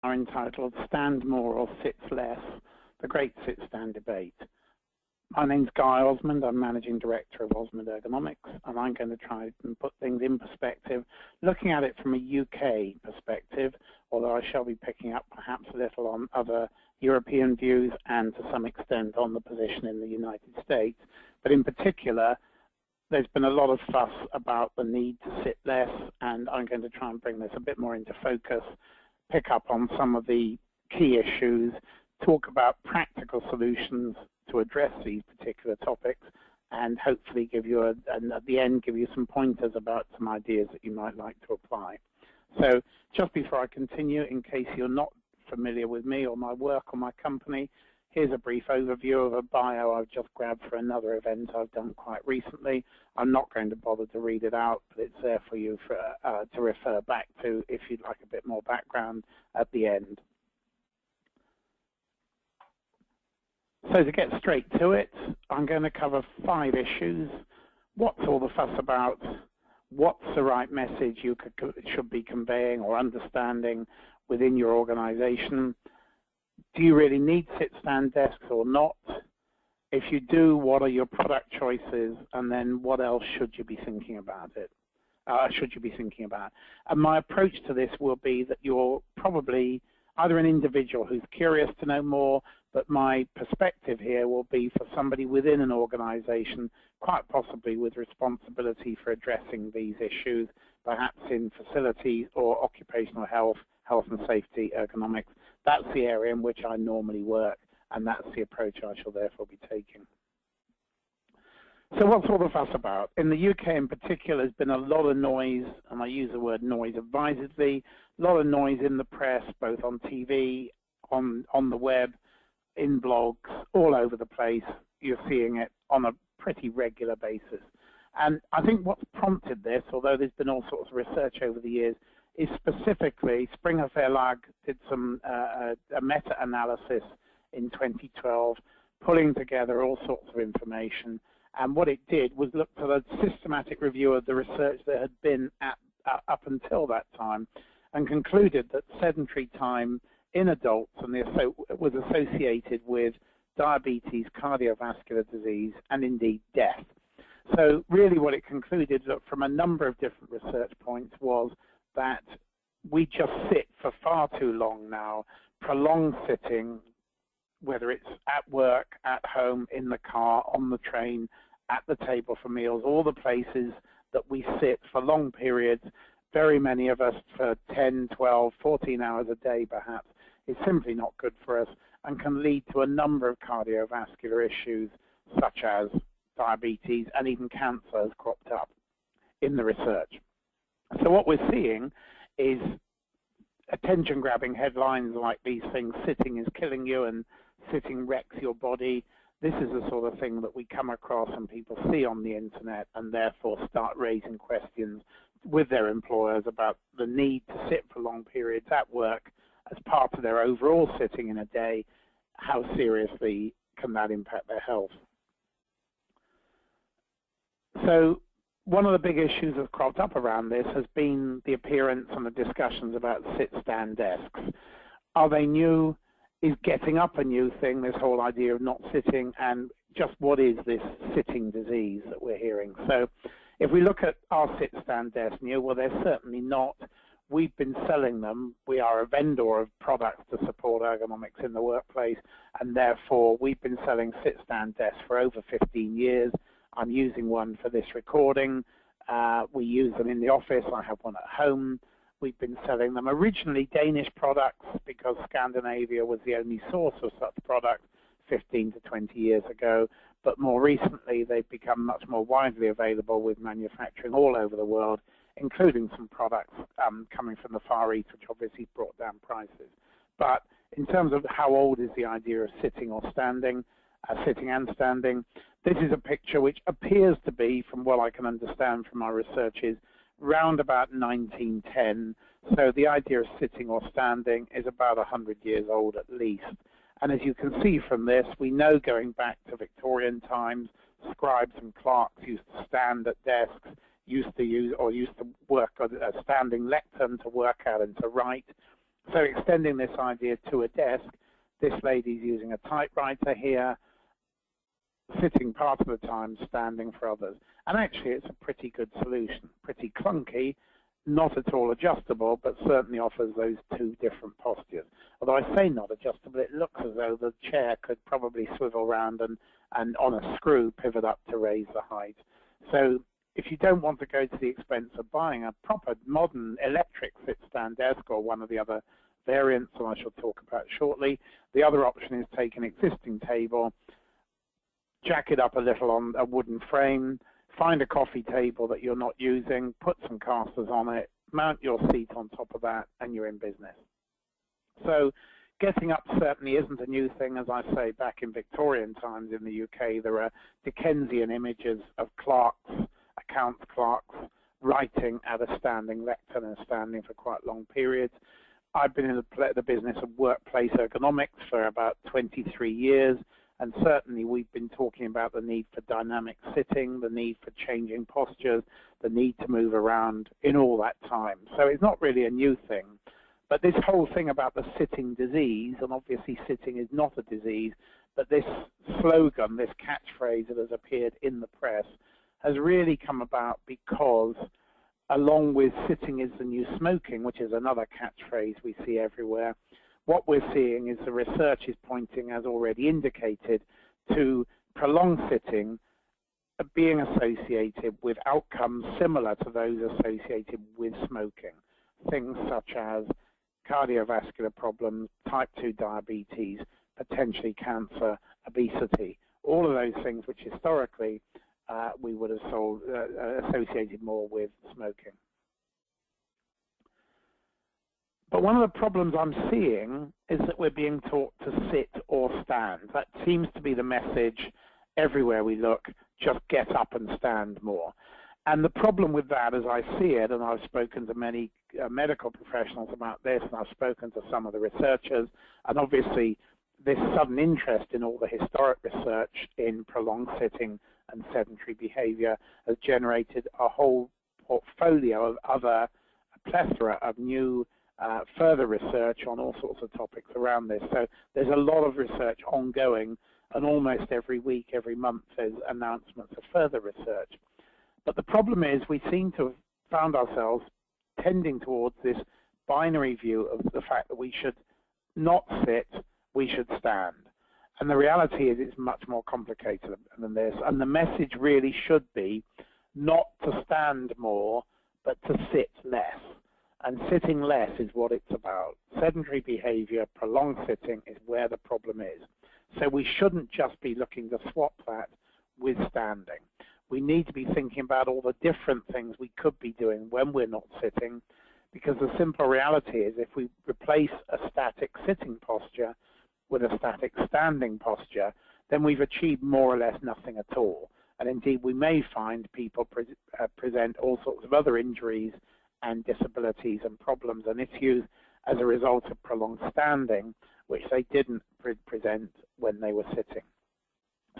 are entitled Stand More or Sit Less, the Great Sit-Stand Debate. My name's Guy Osmond, I'm Managing Director of Osmond Ergonomics, and I'm going to try and put things in perspective, looking at it from a UK perspective, although I shall be picking up perhaps a little on other European views and to some extent on the position in the United States. But in particular, there's been a lot of fuss about the need to sit less, and I'm going to try and bring this a bit more into focus, pick up on some of the key issues, talk about practical solutions to address these particular topics, and hopefully give you, and at the end, give you some pointers about some ideas that you might like to apply. So just before I continue, in case you're not familiar with me or my work or my company, here's a brief overview of a bio I've just grabbed for another event I've done quite recently. I'm not going to bother to read it out, but it's there for you to refer back to if you'd like a bit more background at the end. So to get straight to it, I'm going to cover 5 issues. What's all the fuss about? What's the right message you should be conveying or understanding within your organization? Do you really need sit-stand desks or not? If you do, what are your product choices? And then what else should you be thinking about it? And my approach to this will be that you're probably either an individual who's curious to know more, but my perspective here will be for somebody within an organization, quite possibly with responsibility for addressing these issues, perhaps in facilities or occupational health, health and safety, ergonomics. That's the area in which I normally work, and that's the approach I shall therefore be taking. So what's all the fuss about? In the UK in particular, there's been a lot of noise, and I use the word noise advisedly, a lot of noise in the press, both on TV, on the web, in blogs, all over the place. You're seeing it on a pretty regular basis. And I think what's prompted this, although there's been all sorts of research over the years, is specifically Springer Verlag did some a meta-analysis in 2012, pulling together all sorts of information. And what it did was look for a systematic review of the research that had been up until that time, and concluded that sedentary time in adults was associated with diabetes, cardiovascular disease, and indeed death. So really what it concluded from a number of different research points was that we just sit for far too long now, prolonged sitting, whether it's at work, at home, in the car, on the train, at the table for meals, all the places that we sit for long periods, very many of us for 10, 12, 14 hours a day perhaps, is simply not good for us and can lead to a number of cardiovascular issues such as diabetes, and even cancer has cropped up in the research. So what we're seeing is attention-grabbing headlines like these things, sitting is killing you and sitting wrecks your body. This is the sort of thing that we come across and people see on the internet, and therefore start raising questions with their employers about the need to sit for long periods at work as part of their overall sitting in a day. How seriously can that impact their health? So one of the big issues that's cropped up around this has been the appearance and the discussions about sit-stand desks. Are they new? Is getting up a new thing, this whole idea of not sitting? And just what is this sitting disease that we're hearing? So if we look at our sit-stand desks new, well, they're certainly not. We've been selling them. We are a vendor of products to support ergonomics in the workplace, and therefore we've been selling sit-stand desks for over 15 years. I'm using one for this recording. We use them in the office. I have one at home. We've been selling them originally Danish products because Scandinavia was the only source of such products 15 to 20 years ago. But more recently, they've become much more widely available with manufacturing all over the world, including some products coming from the Far East, which obviously brought down prices. But in terms of how old is the idea of sitting or standing, sitting and standing, this is a picture which appears to be, from what I can understand from our researches, round about 1910. So the idea of sitting or standing is about 100 years old at least. And as you can see from this, we know going back to Victorian times, scribes and clerks used to stand at desks, used to work on a standing lectern to work out and to write. So extending this idea to a desk, this lady's using a typewriter here, sitting part of the time, standing for others. And actually it's a pretty good solution, pretty clunky, not at all adjustable, but certainly offers those two different postures. Although I say not adjustable, it looks as though the chair could probably swivel around and on a screw pivot up to raise the height. So if you don't want to go to the expense of buying a proper modern electric sit-stand desk or one of the other variants, and I shall talk about shortly, the other option is take an existing table, jack it up a little on a wooden frame, find a coffee table that you're not using, put some casters on it, mount your seat on top of that, and you're in business. So getting up certainly isn't a new thing. As I say, back in Victorian times in the UK, there are Dickensian images of clerks, accounts clerks, writing at a standing lectern and standing for quite long periods. I've been in the business of workplace ergonomics for about 23 years. And certainly we've been talking about the need for dynamic sitting, the need for changing postures, the need to move around in all that time. So it's not really a new thing. But this whole thing about the sitting disease, and obviously sitting is not a disease, but this slogan, this catchphrase that has appeared in the press, has really come about because, along with sitting is the new smoking, which is another catchphrase we see everywhere, what we're seeing is the research is pointing, as already indicated, to prolonged sitting being associated with outcomes similar to those associated with smoking. Things such as cardiovascular problems, type 2 diabetes, potentially cancer, obesity, all of those things which historically we would have associated more with smoking. But one of the problems I'm seeing is that we're being taught to sit or stand. That seems to be the message everywhere we look, just get up and stand more. And the problem with that, as I see it, and I've spoken to many medical professionals about this, and I've spoken to some of the researchers, and obviously this sudden interest in all the historic research in prolonged sitting and sedentary behavior has generated a whole portfolio of other, a plethora of new further research on all sorts of topics around this. So there's a lot of research ongoing, and almost every week, every month, there's announcements of further research. But the problem is we seem to have found ourselves tending towards this binary view of the fact that we should not sit, we should stand. And the reality is it's much more complicated than this. And the message really should be not to stand more, but to sit less. And sitting less is what it's about. Sedentary behavior, prolonged sitting is where the problem is. So we shouldn't just be looking to swap that with standing. We need to be thinking about all the different things we could be doing when we're not sitting, because the simple reality is if we replace a static sitting posture with a static standing posture, then we've achieved more or less nothing at all. And indeed, we may find people present all sorts of other injuries and disabilities and problems and issues as a result of prolonged standing, which they didn't present when they were sitting.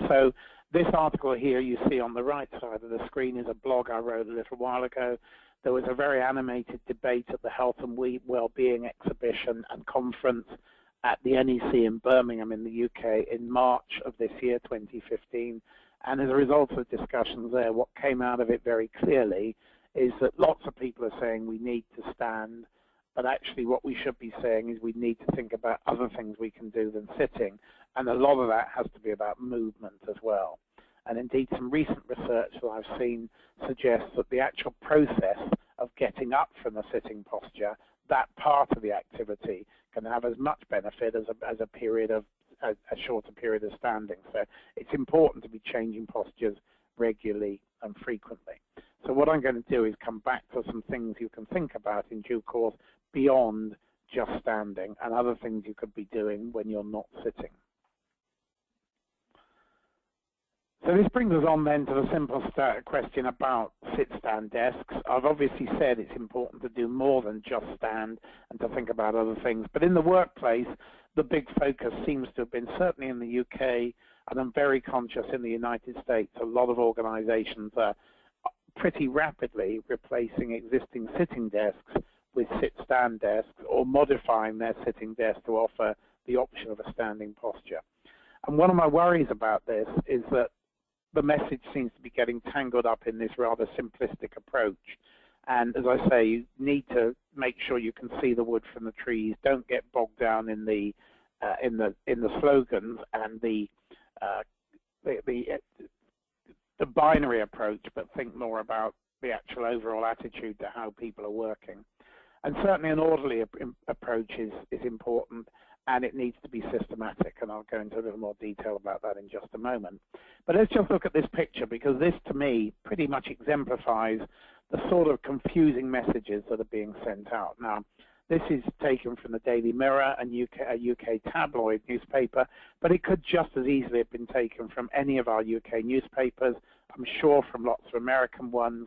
So this article here you see on the right side of the screen is a blog I wrote a little while ago. There was a very animated debate at the Health and Wellbeing exhibition and conference at the NEC in Birmingham in the UK in March of this year, 2015. And as a result of discussions there, what came out of it very clearly is that lots of people are saying we need to stand, but actually what we should be saying is we need to think about other things we can do than sitting, and a lot of that has to be about movement as well. And indeed some recent research that I've seen suggests that the actual process of getting up from the sitting posture, that part of the activity can have as much benefit as a period of a shorter period of standing. So it's important to be changing postures regularly and frequently. So what I'm going to do is come back to some things you can think about in due course beyond just standing and other things you could be doing when you're not sitting. So this brings us on then to the simple question about sit-stand desks. I've obviously said it's important to do more than just stand and to think about other things. But in the workplace, the big focus seems to have been, certainly in the UK, and I'm very conscious in the United States, a lot of organizations are pretty rapidly replacing existing sitting desks with sit-stand desks or modifying their sitting desk to offer the option of a standing posture. And one of my worries about this is that the message seems to be getting tangled up in this rather simplistic approach. And as I say, you need to make sure you can see the wood from the trees. Don't get bogged down in the slogans and the binary approach, but think more about the actual overall attitude to how people are working. And certainly an orderly approach is important, and it needs to be systematic, and I'll go into a little more detail about that in just a moment. But let's just look at this picture, because this, to me, pretty much exemplifies the sort of confusing messages that are being sent out. Now, this is taken from the Daily Mirror, a UK tabloid newspaper, but it could just as easily have been taken from any of our UK newspapers, I'm sure from lots of American ones,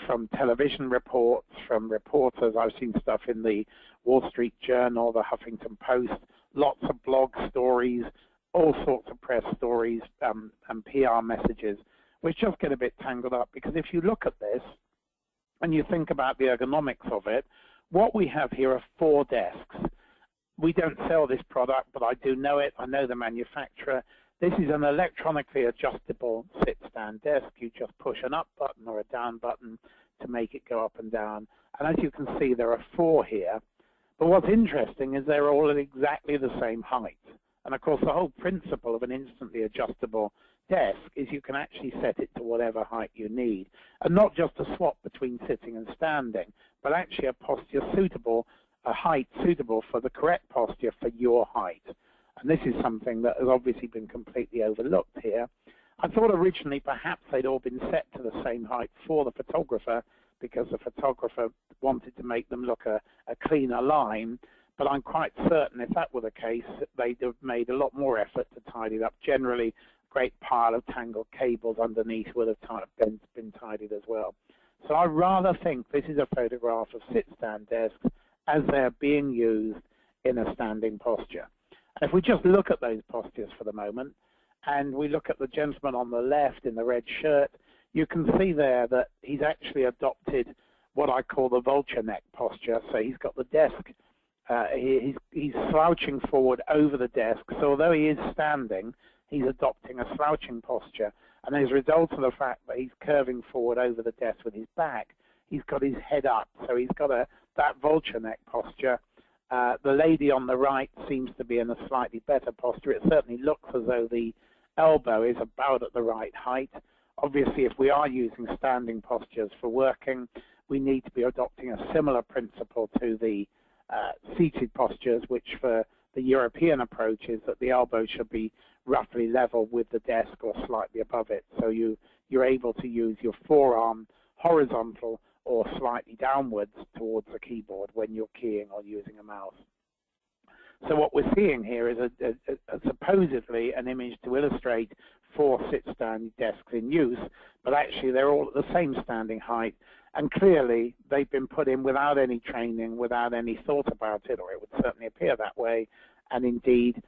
from television reports, from reporters. I've seen stuff in the Wall Street Journal, the Huffington Post, lots of blog stories, all sorts of press stories and PR messages, which just get a bit tangled up, because if you look at this and you think about the ergonomics of it, what we have here are 4 desks. We don't sell this product, but I do know it. I know the manufacturer. This is an electronically adjustable sit-stand desk. You just push an up button or a down button to make it go up and down. And as you can see, there are 4 here. But what's interesting is they're all at exactly the same height. And of course, the whole principle of an instantly adjustable desk is you can actually set it to whatever height you need. And not just a swap between sitting and standing, but actually a posture suitable, a height suitable for the correct posture for your height. And this is something that has obviously been completely overlooked here. I thought originally perhaps they'd all been set to the same height for the photographer, because the photographer wanted to make them look a cleaner line, but I'm quite certain if that were the case, they'd have made a lot more effort to tidy it up. Generally, a great pile of tangled cables underneath would have been tidied as well. So I rather think this is a photograph of sit-stand desks as they're being used in a standing posture. If we just look at those postures for the moment, and we look at the gentleman on the left in the red shirt, you can see there that he's actually adopted what I call the vulture neck posture. So he's got the desk, he's slouching forward over the desk. So although he is standing, he's adopting a slouching posture. And as a result of the fact that he's curving forward over the desk with his back, he's got his head up. So he's got that vulture neck posture. The lady on the right seems to be in a slightly better posture. It certainly looks as though the elbow is about at the right height. Obviously, if we are using standing postures for working, we need to be adopting a similar principle to the seated postures, which for the European approach is that the elbow should be roughly level with the desk or slightly above it. So you're able to use your forearm horizontal or slightly downwards towards the keyboard when you're keying or using a mouse. So what we're seeing here is a supposedly an image to illustrate 4 sit-stand desks in use, but actually they're all at the same standing height, and clearly they've been put in without any training, without any thought about it, or it would certainly appear that way, and indeed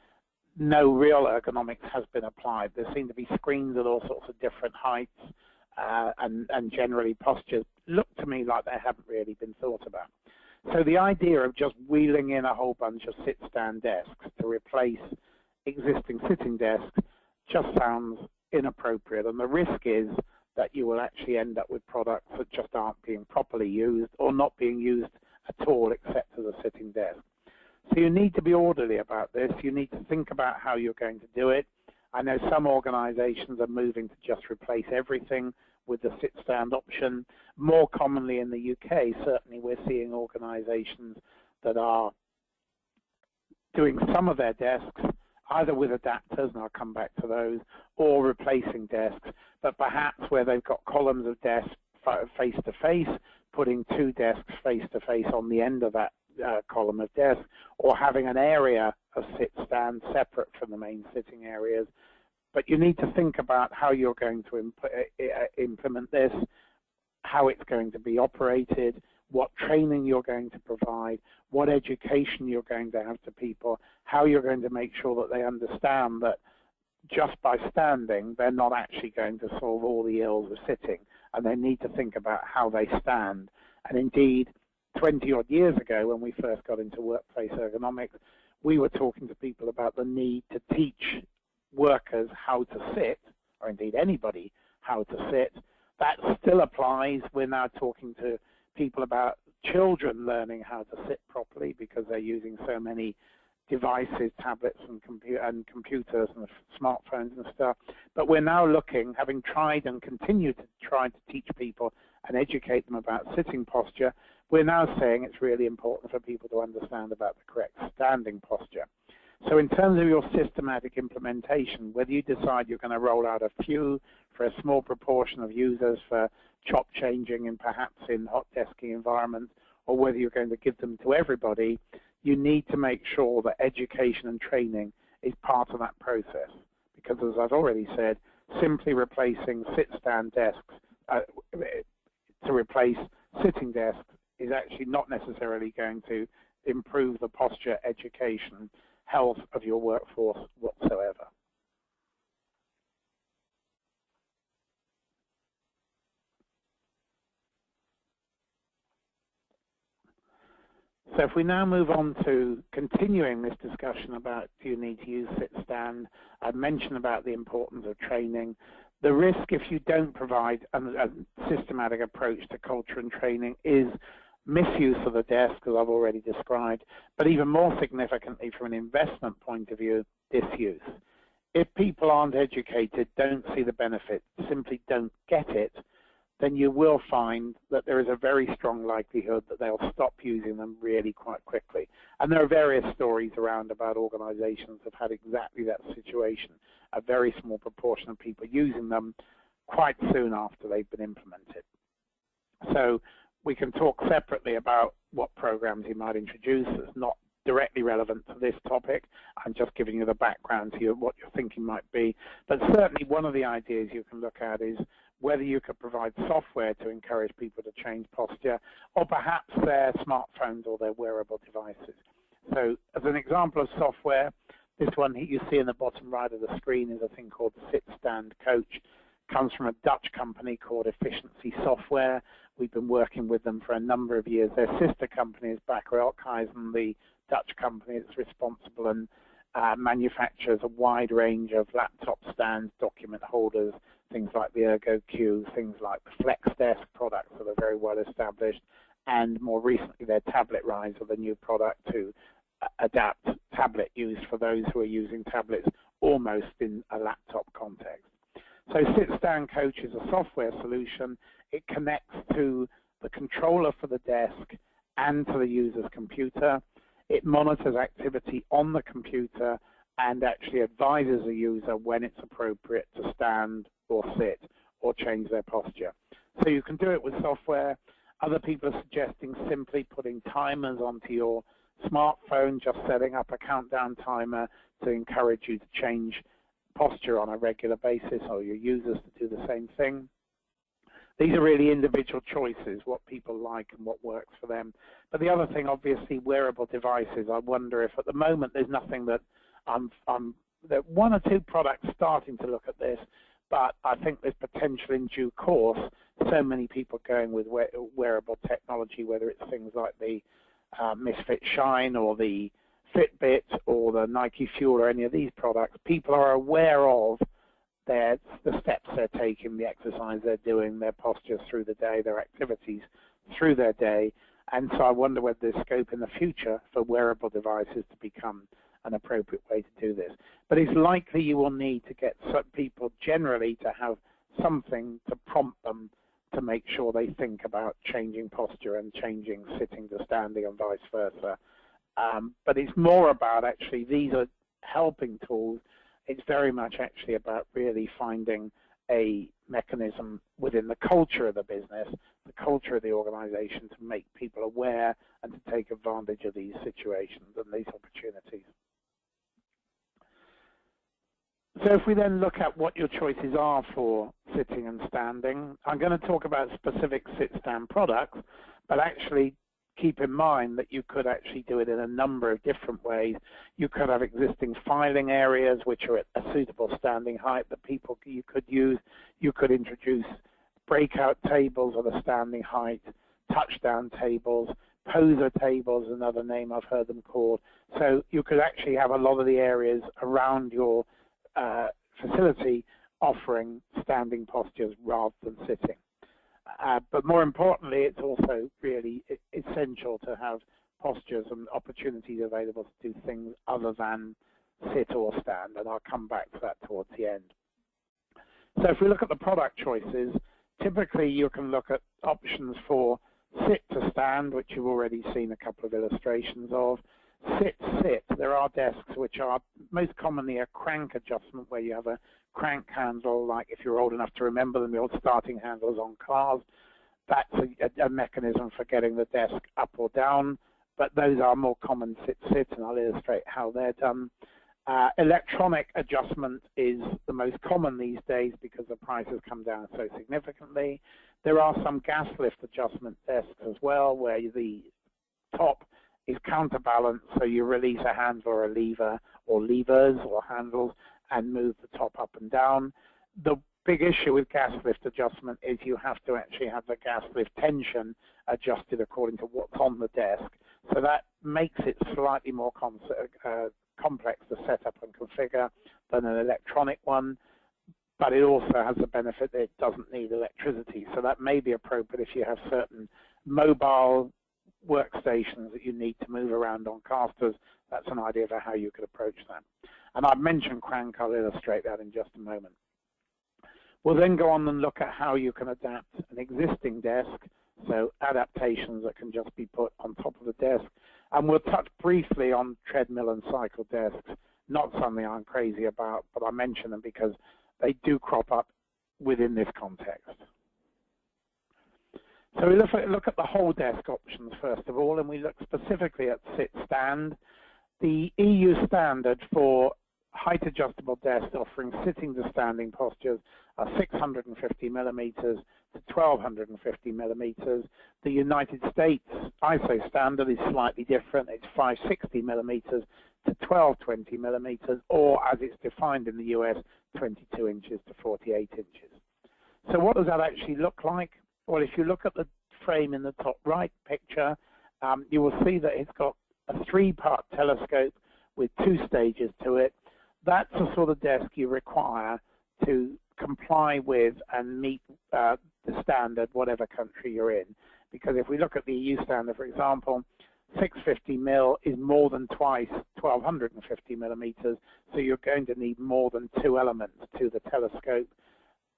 no real ergonomics has been applied. There seem to be screens at all sorts of different heights, and generally postures look to me like they haven't really been thought about. So the idea of just wheeling in a whole bunch of sit-stand desks to replace existing sitting desks just sounds inappropriate, and the risk is that you will actually end up with products that just aren't being properly used or not being used at all except as a sitting desk. So you need to be orderly about this. You need to think about how you're going to do it. I know some organizations are moving to just replace everything with the sit-stand option. More commonly in the UK, certainly we're seeing organizations that are doing some of their desks either with adapters, and I'll come back to those, or replacing desks, but perhaps where they've got columns of desks face-to-face, putting 2 desks face-to-face on the end of that column of desks, or having an area of sit-stand separate from the main sitting areas. But you need to think about how you're going to implement this, how it's going to be operated, what training you're going to provide, what education you're going to have to people, how you're going to make sure that they understand that just by standing, they're not actually going to solve all the ills of sitting, and they need to think about how they stand. And indeed, 20 odd years ago, when we first got into workplace ergonomics, we were talking to people about the need to teach workers how to sit, or indeed anybody how to sit. That still applies. We're now talking to people about children learning how to sit properly because they're using so many devices, tablets and computers and smartphones and stuff. But we're now looking, having tried and continue to try to teach people and educate them about sitting posture, we're now saying it's really important for people to understand about the correct standing posture. So in terms of your systematic implementation, whether you decide you're going to roll out a few for a small proportion of users for chop changing and perhaps in hot desking environments, or whether you're going to give them to everybody, you need to make sure that education and training is part of that process. Because as I've already said, simply replacing sit-stand desks to replace sitting desks is actually not necessarily going to improve the posture, education, health of your workforce whatsoever. So if we now move on to continuing this discussion about do you need to use sit-stand, I've mentioned about the importance of training. The risk if you don't provide a systematic approach to culture and training is misuse of the desk, as I've already described, but even more significantly from an investment point of view, disuse. If people aren't educated, don't see the benefit, simply don't get it, then you will find that there is a very strong likelihood that they'll stop using them really quite quickly. And there are various stories around about organizations that have had exactly that situation, a very small proportion of people using them quite soon after they've been implemented. So we can talk separately about what programs you might introduce that's not directly relevant to this topic. I'm just giving you the background to what your thinking might be. But certainly one of the ideas you can look at is whether you could provide software to encourage people to change posture, or perhaps their smartphones or their wearable devices. So as an example of software, this one you see in the bottom right of the screen is a thing called Sit-Stand Coach. Comes from a Dutch company called Efficiency Software. We've been working with them for a number of years. Their sister company is Bakker Elkhuizen, the Dutch company that's responsible and manufactures a wide range of laptop stands, document holders, things like the ErgoQ, things like the FlexDesk products that are very well established, and more recently their Tablet Rise of a new product to adapt tablet use for those who are using tablets almost in a laptop context. So Sit-Stand Coach is a software solution. It connects to the controller for the desk and to the user's computer. It monitors activity on the computer and actually advises the user when it's appropriate to stand or sit or change their posture. So you can do it with software. Other people are suggesting simply putting timers onto your smartphone, just setting up a countdown timer to encourage you to change posture on a regular basis, or your users to do the same thing. These are really individual choices, what people like and what works for them. But the other thing, obviously, wearable devices. I wonder if at the moment there's nothing that there are one or two products starting to look at this, but I think there's potential in due course. So many people going with wearable technology, whether it's things like the Misfit Shine or the Fitbit or the Nike Fuel or any of these products, people are aware of the steps they're taking, the exercise they're doing, their postures through the day, their activities through their day. And so I wonder whether there's scope in the future for wearable devices to become an appropriate way to do this. But it's likely you will need to get some people generally to have something to prompt them to make sure they think about changing posture and changing sitting to standing and vice versa. But it's more about actually these are helping tools. It's very much actually about really finding a mechanism within the culture of the business, the culture of the organization, to make people aware and to take advantage of these situations and these opportunities. So if we then look at what your choices are for sitting and standing, I'm going to talk about specific sit-stand products, but actually keep in mind that you could actually do it in a number of different ways. You could have existing filing areas which are at a suitable standing height that you could use. You could introduce breakout tables at a standing height, touchdown tables, poser tables, another name I've heard them called. So you could actually have a lot of the areas around your facility offering standing postures rather than sitting. But more importantly, it's also really essential to have postures and opportunities available to do things other than sit or stand, and I'll come back to that towards the end. So if we look at the product choices, typically you can look at options for sit to stand, which you've already seen a couple of illustrations of. Sit, there are desks which are most commonly a crank adjustment, where you have a crank handle, like if you're old enough to remember them, the old starting handles on cars. That's a mechanism for getting the desk up or down, but those are more common sit, and I'll illustrate how they're done. Electronic adjustment is the most common these days because the price has come down so significantly. There are some gas lift adjustment desks as well, where the top is counterbalanced, so you release a handle or a lever, or levers or handles, and move the top up and down. The big issue with gas lift adjustment is you have to actually have the gas lift tension adjusted according to what's on the desk. So that makes it slightly more complex to set up and configure than an electronic one, but it also has the benefit that it doesn't need electricity. So that may be appropriate if you have certain mobile workstations that you need to move around on casters. That's an idea for how you could approach that. And I've mentioned crank, I'll illustrate that in just a moment. We'll then go on and look at how you can adapt an existing desk, so adaptations that can just be put on top of the desk. And we'll touch briefly on treadmill and cycle desks, not something I'm crazy about, but I mention them because they do crop up within this context. So we look at the whole desk options first of all, and we look specifically at sit-stand. The EU standard for height adjustable desks offering sitting to standing postures are 650 millimeters to 1250 millimeters. The United States ISO standard is slightly different. It's 560 millimeters to 1220 millimeters, or as it's defined in the US, 22 inches to 48 inches. So what does that actually look like? Well, if you look at the frame in the top right picture, you will see that it's got a three-part telescope with two stages to it. That's the sort of desk you require to comply with and meet the standard, whatever country you're in. Because if we look at the EU standard, for example, 650 mil is more than twice 1250 millimeters, so you're going to need more than two elements to the telescope.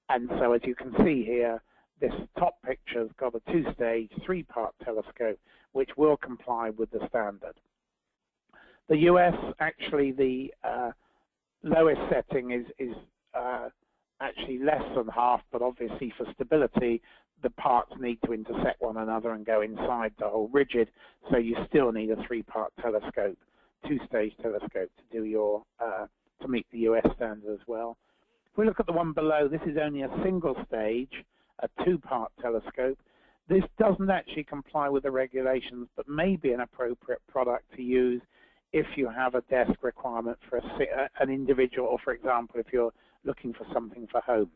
And so as you can see here, this top picture's got a two-stage, three-part telescope, which will comply with the standard. The US, actually, the lowest setting is actually less than half, but obviously for stability, the parts need to intersect one another and go inside to hold rigid, so you still need a three-part telescope, two-stage telescope to do your to meet the US standard as well. If we look at the one below, this is only a single stage, a two-part telescope. This doesn't actually comply with the regulations, but may be an appropriate product to use if you have a desk requirement for an individual, or for example, if you're looking for something for home.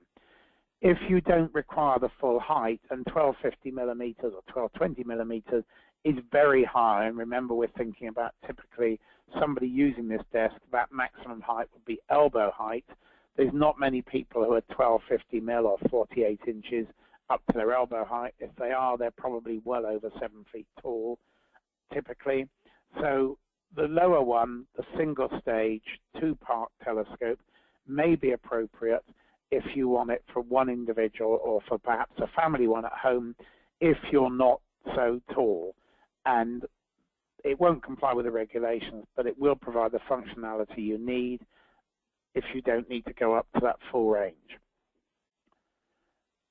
If you don't require the full height, and 1250 millimeters or 1220 millimeters is very high, and remember we're thinking about typically somebody using this desk, that maximum height would be elbow height. There's not many people who are 1250 mil or 48 inches up to their elbow height. If they are, they're probably well over 7 feet tall, typically. So the lower one, the single stage, two-part telescope, may be appropriate if you want it for one individual or for perhaps a family one at home if you're not so tall. And it won't comply with the regulations, but it will provide the functionality you need if you don't need to go up to that full range.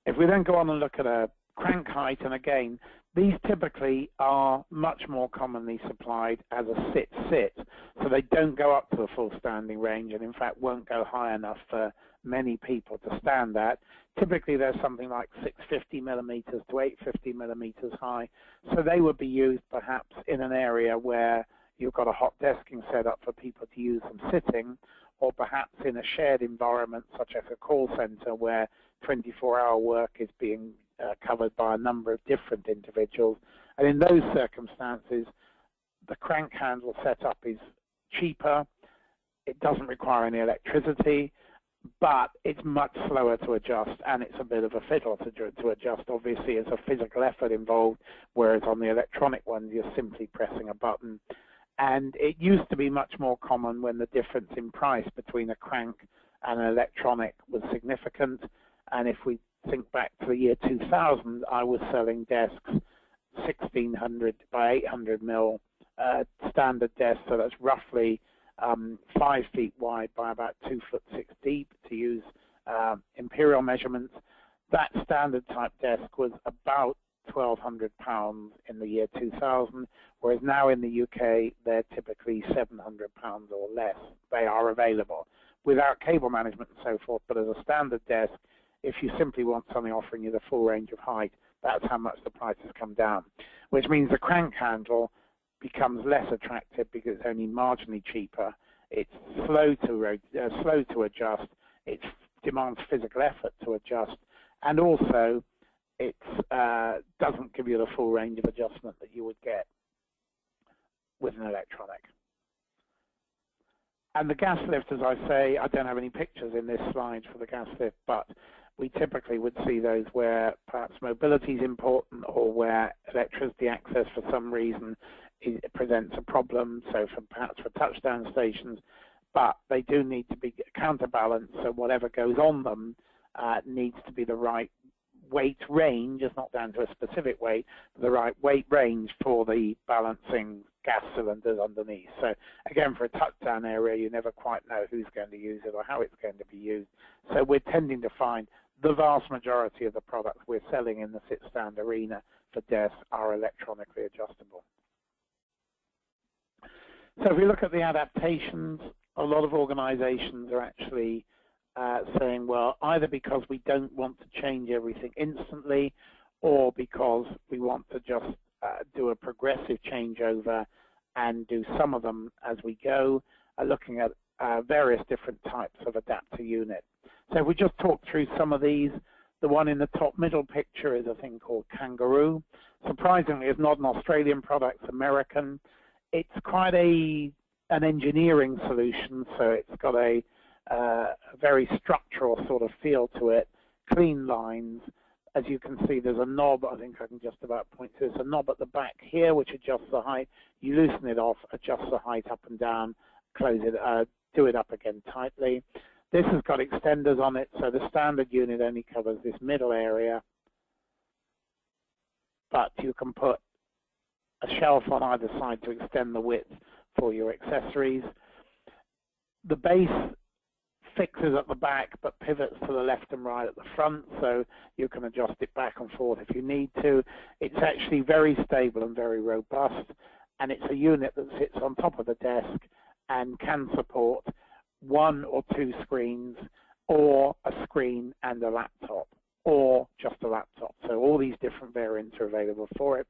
If we then go on and look at a crank height, and again, these typically are much more commonly supplied as a sit-sit, so they don't go up to the full standing range, and in fact won't go high enough for many people to stand at. Typically there's something like 650 millimeters to 850 millimeters high, so they would be used perhaps in an area where you've got a hot desking set up for people to use them sitting, or perhaps in a shared environment such as a call center where 24-hour work is being covered by a number of different individuals, And in those circumstances, the crank handle setup is cheaper. It doesn't require any electricity, but it's much slower to adjust, and it's a bit of a fiddle to adjust. Obviously, there's a physical effort involved, whereas on the electronic one, you're simply pressing a button. And it used to be much more common when the difference in price between a crank and an electronic was significant. And if we think back to the year 2000, I was selling desks 1600 by 800 mil standard desks, so that's roughly 5 feet wide by about 2 foot 6 deep, to use imperial measurements. That standard type desk was about £1,200 in the year 2000, whereas now in the UK they're typically £700 or less. They are available without cable management and so forth, but as a standard desk, if you simply want something offering you the full range of height, that's how much the price has come down, which means the crank handle becomes less attractive because it's only marginally cheaper. It's slow to adjust. It demands physical effort to adjust, and also it doesn't give you the full range of adjustment that you would get with an electronic. And the gas lift, as I say, I don't have any pictures in this slide for the gas lift, but we typically would see those where perhaps mobility is important, or where electricity access for some reason it presents a problem, so perhaps for touchdown stations, but they do need to be counterbalanced, so whatever goes on them needs to be the right weight range. It's not down to a specific weight, but the right weight range for the balancing gas cylinders underneath. So again, for a touchdown area, you never quite know who's going to use it or how it's going to be used. So we're tending to find the vast majority of the products we're selling in the sit-stand arena for desks are electronically adjustable. So if we look at the adaptations, a lot of organizations are actually saying, well, either because we don't want to change everything instantly, or because we want to just do a progressive changeover and do some of them as we go, are looking at various different types of adapter unit. So if we just talk through some of these, the one in the top middle picture is a thing called Kangaroo. Surprisingly, it's not an Australian product, it's American. It's quite an engineering solution, so it's got a very structural sort of feel to it, clean lines. As you can see, there's a knob. I think I can just about point to. There's a knob at the back here which adjusts the height. You loosen it off, adjust the height up and down, close it, do it up again tightly. This has got extenders on it, so the standard unit only covers this middle area, but you can put a shelf on either side to extend the width for your accessories. The base fixes at the back but pivots to the left and right at the front, so you can adjust it back and forth if you need to. It's actually very stable and very robust, and it's a unit that sits on top of the desk and can support 1 or 2 screens, or a screen and a laptop, or just a laptop. So all these different variants are available for it.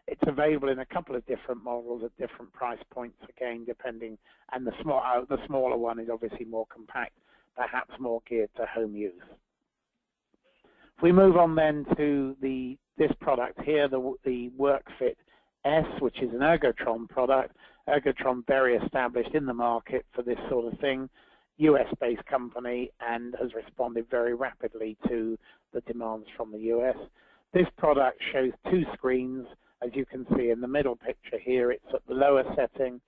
It's available in a couple of different models at different price points, again, depending, and the smaller one is obviously more compact, perhaps more geared to home use. If we move on then to this product here, the WorkFit S, which is an Ergotron product. Ergotron, very established in the market for this sort of thing, US-based company, and has responded very rapidly to the demands from the US. This product shows 2 screens. As you can see in the middle picture here, it's at the lower setting.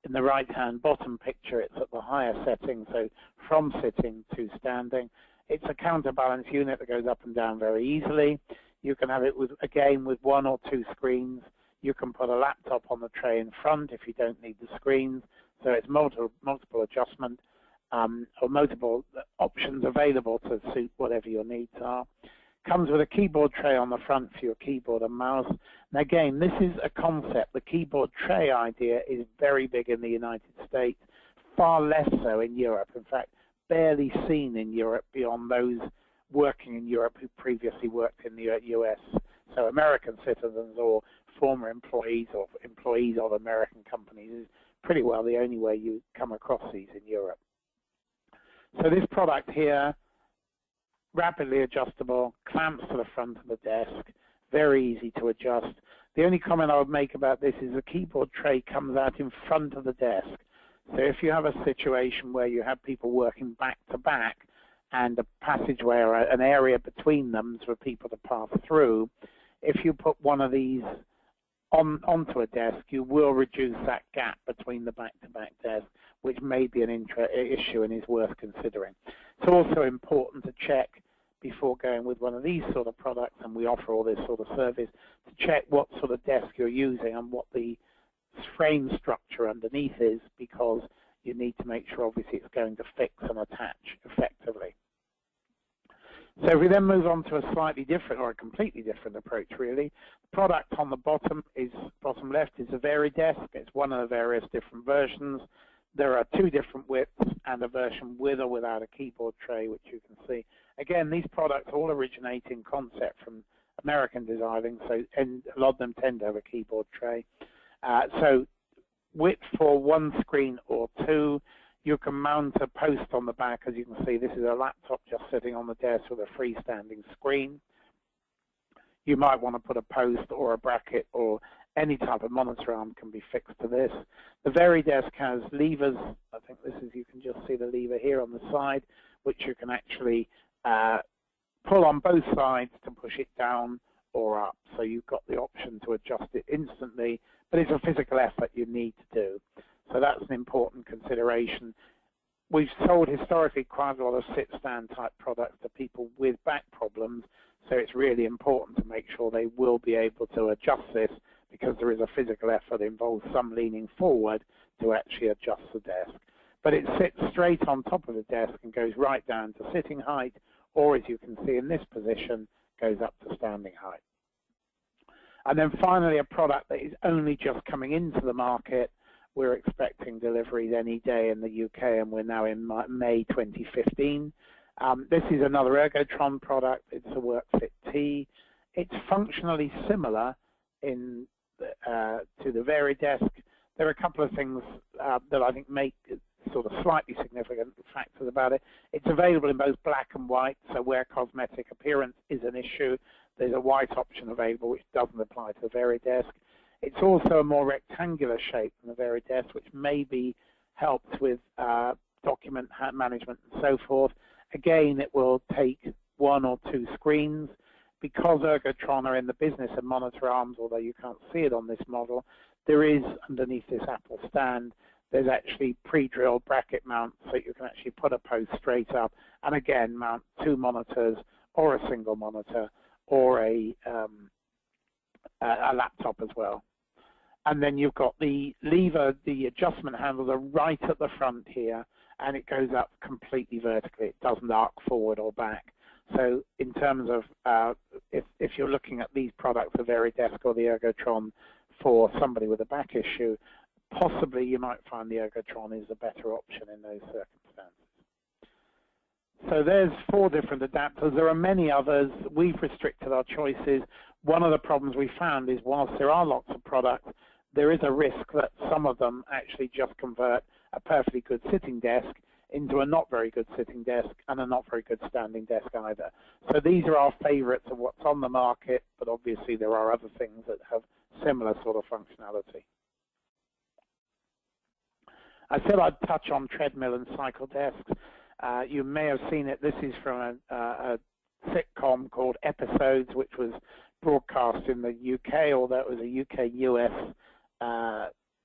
In the right-hand bottom picture, it's at the higher setting, so from sitting to standing. It's a counterbalance unit that goes up and down very easily. You can have it with, again, with 1 or 2 screens. You can put a laptop on the tray in front if you don't need the screens. So it's multiple adjustment or multiple options available to suit whatever your needs are. Comes with a keyboard tray on the front for your keyboard and mouse. And again, this is a concept. The keyboard tray idea is very big in the United States, far less so in Europe. In fact, barely seen in Europe beyond those working in Europe who previously worked in the US. So American citizens or former employees or employees of American companies is pretty well the only way you come across these in Europe. So this product here, rapidly adjustable, clamps to the front of the desk, very easy to adjust. The only comment I would make about this is the keyboard tray comes out in front of the desk. So if you have a situation where you have people working back to back and a passageway or an area between them for people to pass through, if you put one of these onto a desk, you will reduce that gap between the back-to-back desks, which may be an issue and is worth considering. It's also important to check before going with one of these sort of products, and we offer all this sort of service, to check what sort of desk you're using and what the frame structure underneath is, because you need to make sure obviously it's going to fix and attach effectively. So if we then move on to a slightly different or a completely different approach really, the product on the bottom left is a VariDesk. It's one of the various different versions. There are 2 different widths and a version with or without a keyboard tray, which you can see. Again, these products all originate in concept from American designing, and a lot of them tend to have a keyboard tray. So width for 1 screen or 2. You can mount a post on the back. As you can see, this is a laptop just sitting on the desk with a freestanding screen. You might want to put a post or a bracket, or any type of monitor arm can be fixed to this. The VariDesk has levers. I think this is, you can just see the lever here on the side, which you can actually pull on both sides to push it down or up. So you've got the option to adjust it instantly, but it's a physical effort you need to do. So that's an important consideration. We've sold historically quite a lot of sit-stand type products to people with back problems, so it's really important to make sure they will be able to adjust this, because there is a physical effort involved, some leaning forward to actually adjust the desk. But it sits straight on top of the desk and goes right down to sitting height, or as you can see in this position, goes up to standing height. And then finally, a product that is only just coming into the market. We're expecting deliveries any day in the UK, and we're now in May 2015. This is another Ergotron product. It's a WorkFit T. It's functionally similar to the VariDesk. There are a couple of things that I think make sort of slightly significant factors about it. It's available in both black and white, so where cosmetic appearance is an issue, there's a white option available which doesn't apply to the VariDesk. It's also a more rectangular shape than the VariDesk, which maybe helps with document management and so forth. Again, it will take 1 or 2 screens. Because Ergotron are in the business of monitor arms, although you can't see it on this model, there is underneath this Apple stand, there's actually pre-drilled bracket mounts, so you can actually put a post straight up and again mount 2 monitors or a single monitor or a laptop as well. And then you've got the lever, the adjustment handles are right at the front here, and it goes up completely vertically. It doesn't arc forward or back. So in terms of if you're looking at these products, the VariDesk or the Ergotron, for somebody with a back issue, possibly you might find the Ergotron is a better option in those circumstances. So there's 4 different adapters. There are many others. We've restricted our choices. One of the problems we found is whilst there are lots of products, there is a risk that some of them actually just convert a perfectly good sitting desk into a not very good sitting desk and a not very good standing desk either. So these are our favorites of what's on the market, but obviously there are other things that have similar sort of functionality. I said I'd touch on treadmill and cycle desks. You may have seen it. This is from a sitcom called Episodes, which was broadcast in the UK, although it was a UK-US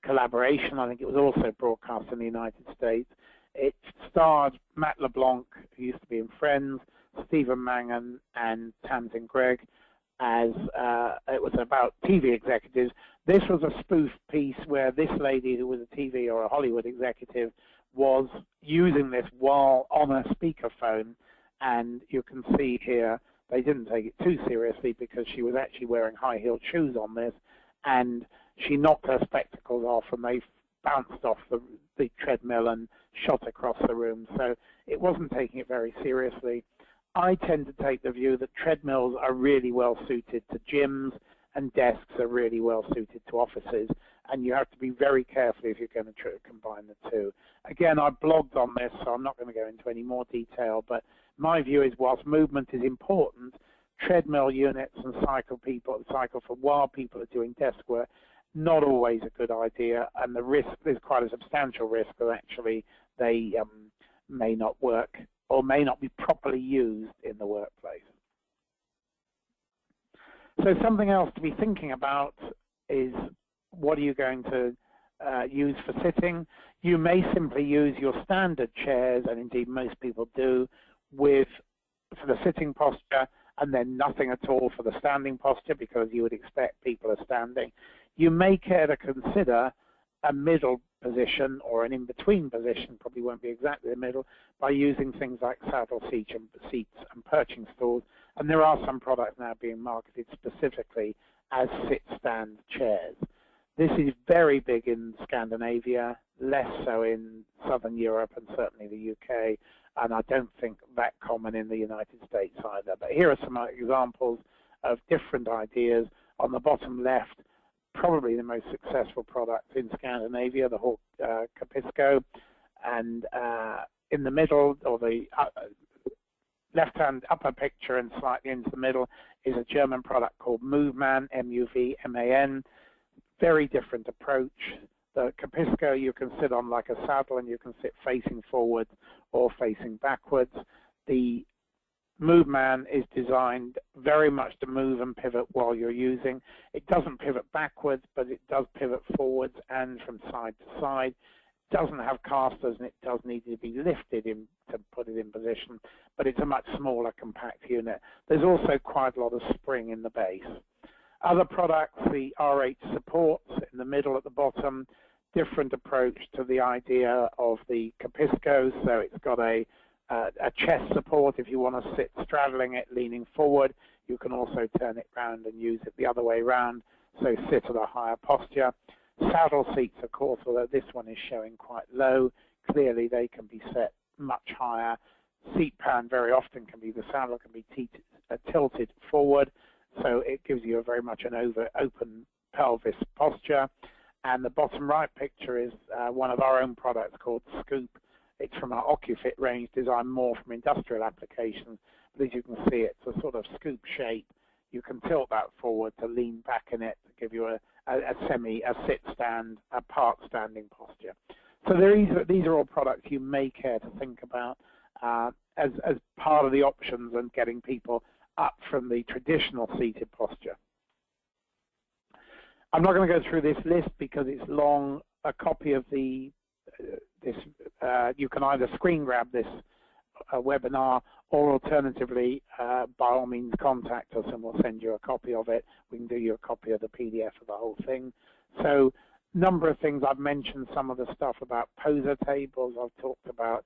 collaboration. I think it was also broadcast in the United States. It starred Matt LeBlanc, who used to be in Friends, Stephen Mangan, and Tamsin Greig, as it was about TV executives. This was a spoof piece where this lady, who was a TV or a Hollywood executive, was using this while on a speakerphone, and you can see here they didn't take it too seriously because she was actually wearing high-heeled shoes on this, and she knocked her spectacles off and they bounced off the treadmill and shot across the room. So it wasn't taking it very seriously. I tend to take the view that treadmills are really well suited to gyms and desks are really well suited to offices, and you have to be very careful if you're going to combine the two. Again, I blogged on this, so I'm not going to go into any more detail, but my view is whilst movement is important, treadmill units and cycle for while people are doing desk work, not always a good idea, and the risk, there's quite a substantial risk that actually they may not work or may not be properly used in the workplace. So something else to be thinking about is, what are you going to use for sitting? You may simply use your standard chairs, and indeed most people do, for the sitting posture, and then nothing at all for the standing posture, because you would expect people are standing. You may care to consider a middle position or an in-between position, probably won't be exactly the middle, by using things like saddle seats and perching stools. And there are some products now being marketed specifically as sit-stand chairs. This is very big in Scandinavia, less so in Southern Europe and certainly the UK, and I don't think that common in the United States either. But here are some examples of different ideas. On the bottom left, probably the most successful product in Scandinavia, the Hawk Capisco, and in the middle, or the left-hand upper picture and slightly into the middle, is a German product called Movman, M-U-V-M-A-N. Very different approach. The Capisco you can sit on like a saddle, and you can sit facing forward or facing backwards. The Movman is designed very much to move and pivot while you're using. It doesn't pivot backwards, but it does pivot forwards and from side to side. It doesn't have casters, and it does need to be lifted in to put it in position, but it's a much smaller, compact unit. There's also quite a lot of spring in the base. Other products, the RH supports in the middle at the bottom, different approach to the idea of the Capisco. So it's got a chest support if you want to sit straddling it, leaning forward. You can also turn it round and use it the other way round, so sit at a higher posture. Saddle seats, of course, although this one is showing quite low, clearly they can be set much higher. Seat pan very often can be, the saddle can be tilted forward, so it gives you a very much an open pelvis posture. And the bottom right picture is one of our own products called Scoop. It's from our OcuFit range, designed more from industrial applications. But as you can see, it's a sort of scoop shape. You can tilt that forward to lean back in it to give you a sit-stand, a part standing posture. So these are all products you may care to think about as part of the options and getting people up from the traditional seated posture. I'm not going to go through this list because it's long. A copy of you can either screen grab this webinar, or alternatively, by all means, contact us and we'll send you a copy of it. We can do you a copy of the PDF of the whole thing. So, number of things. I've mentioned some of the stuff about poser tables. I've talked about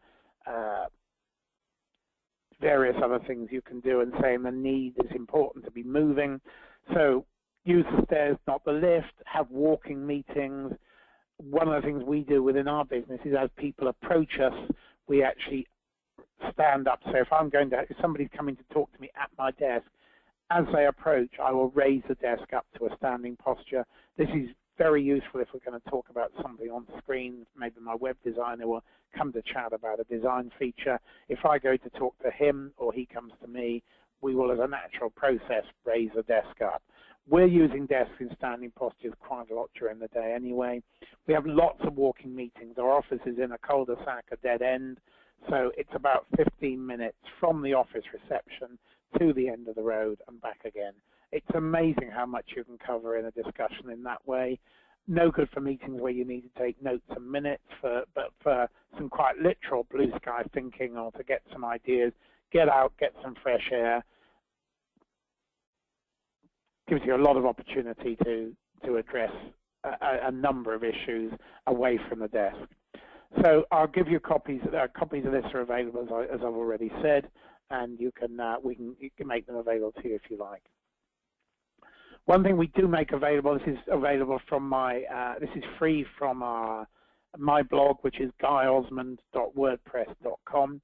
various other things you can do, and saying the need is important to be moving. So use the stairs, not the lift. Have walking meetings. One of the things we do within our business is, as people approach us, we actually stand up. So if somebody's coming to talk to me at my desk, as they approach, I will raise the desk up to a standing posture. This is very useful if we're going to talk about something on screen. Maybe my web designer will come to chat about a design feature. If I go to talk to him or he comes to me, we will, as a natural process, raise the desk up. We're using desks in standing postures quite a lot during the day anyway. We have lots of walking meetings. Our office is in a cul-de-sac, a dead end, so it's about 15 minutes from the office reception to the end of the road and back again. It's amazing how much you can cover in a discussion in that way. No good for meetings where you need to take notes and minutes, but for some quite literal blue sky thinking, or to get some ideas, get out, get some fresh air. Gives you a lot of opportunity to address a number of issues away from the desk. So I'll give you copies. Copies of this are available, as I've already said, and you can make them available to you if you like. One thing we do make available, this is available from this is free from my blog, which is guyosmond.wordpress.com.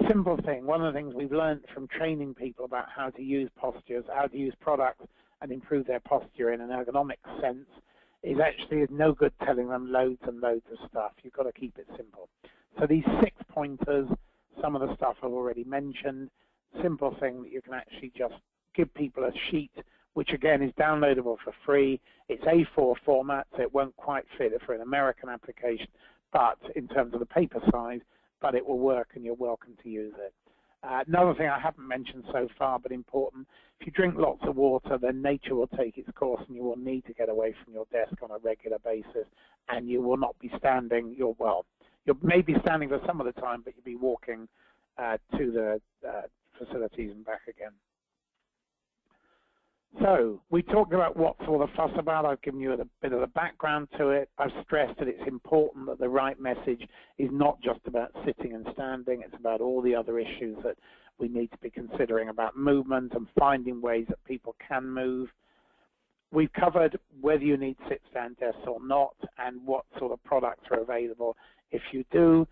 Simple thing. One of the things we've learned from training people about how to use postures, how to use products and improve their posture in an ergonomic sense, is actually no good telling them loads and loads of stuff. You've got to keep it simple. So these 6 pointers, some of the stuff I've already mentioned, simple thing that you can actually just give people a sheet, which again is downloadable for free. It's A4 format, so it won't quite fit for an American application, but in terms of the paper size, but it will work and you're welcome to use it. Another thing I haven't mentioned so far, but important, if you drink lots of water, then nature will take its course and you will need to get away from your desk on a regular basis, and you will not be standing, you may be standing for some of the time, but you'll be walking to the facilities and back again. So we talked about what's all the fuss about. I've given you a bit of the background to it. I've stressed that it's important that the right message is not just about sitting and standing. It's about all the other issues that we need to be considering about movement and finding ways that people can move. We've covered whether you need sit-stand desks or not and what sort of products are available. If you don't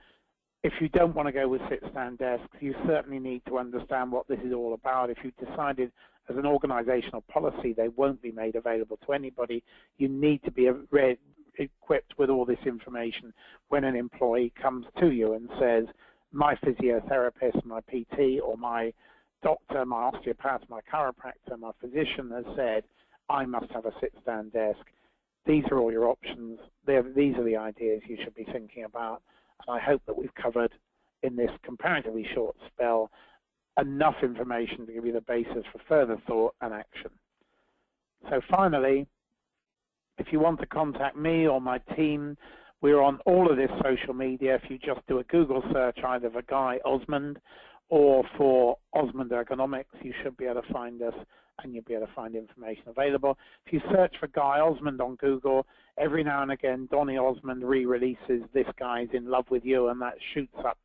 want to go with sit-stand desks, you certainly need to understand what this is all about. If you've decided as an organizational policy they won't be made available to anybody, you need to be equipped with all this information when an employee comes to you and says, my physiotherapist, my PT, or my doctor, my osteopath, my chiropractor, my physician has said, I must have a sit-stand desk. These are all your options. These are the ideas you should be thinking about. And I hope that we've covered in this comparatively short spell enough information to give you the basis for further thought and action. So finally, if you want to contact me or my team, we're on all of this social media. If you just do a Google search either for Guy Osmond or for Osmond Ergonomics, you should be able to find us and you'll be able to find information available. If you search for Guy Osmond on Google, every now and again Donny Osmond re-releases This Guy's in Love with You, and that shoots up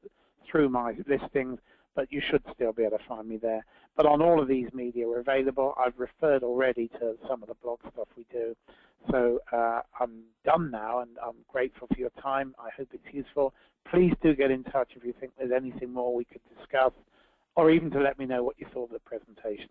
through my listings, but you should still be able to find me there. But on all of these media we're available. I've referred already to some of the blog stuff we do. So I'm done now, and I'm grateful for your time. I hope it's useful. Please do get in touch if you think there's anything more we could discuss, or even to let me know what you thought of the presentation.